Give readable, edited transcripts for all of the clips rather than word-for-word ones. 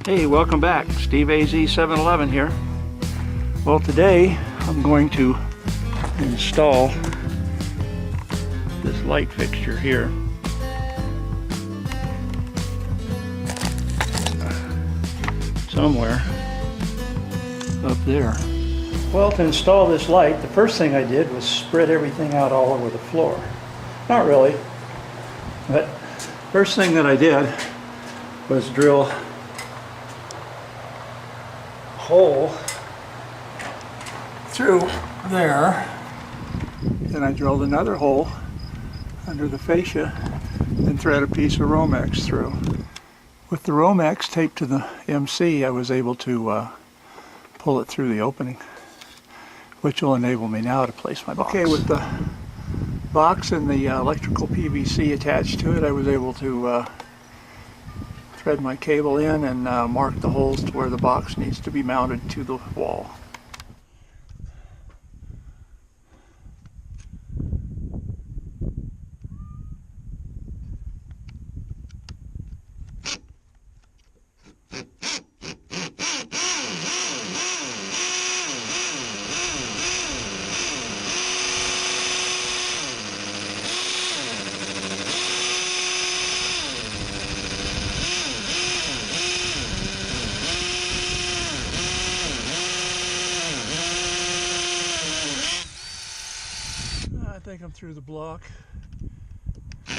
Hey, welcome back. Steve AZ 711 here. Well, today I'm going to install this light fixture here. Somewhere up there. Well, to install this light, the first thing I did was spread everything out all over the floor. Not really, but first thing that I did was drill a hole through there. Then I drilled another hole under the fascia and thread a piece of Romex through. With the Romex taped to the MC, I was able to pull it through the opening, which will enable me now to place my box. Okay, with the box and the electrical PVC attached to it, I was able to thread my cable in and mark the holes to where the box needs to be mounted to the wall. I think I'm through the block. Yeah.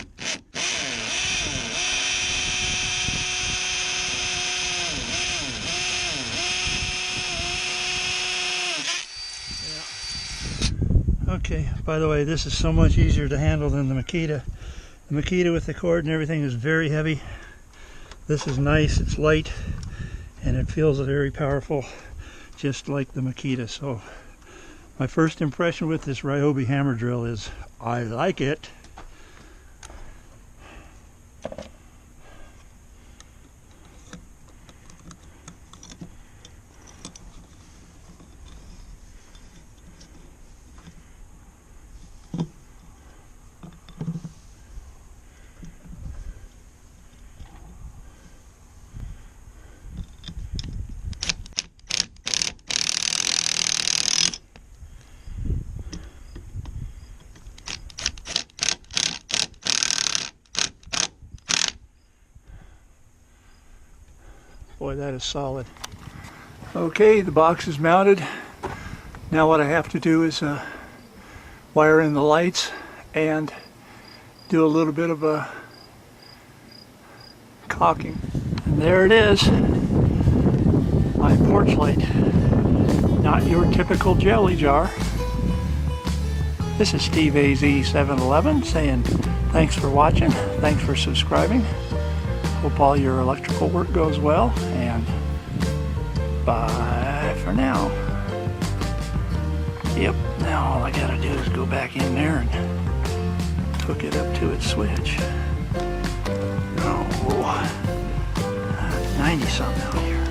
Okay, by the way, this is so much easier to handle than the Makita. The Makita with the cord and everything is very heavy. This is nice, it's light, and it feels very powerful, just like the Makita. So my first impression with this Ryobi hammer drill is I like it. Boy, that is solid. Okay, the box is mounted. Now what I have to do is wire in the lights and do a little bit of a caulking. And there it is, my porch light. Not your typical jelly jar. This is Steve AZ 711 saying thanks for watching, thanks for subscribing. Hope all your electrical work goes well, and bye for now. Yep, now all I gotta do is go back in there and hook it up to its switch. Oh, 90 something out here.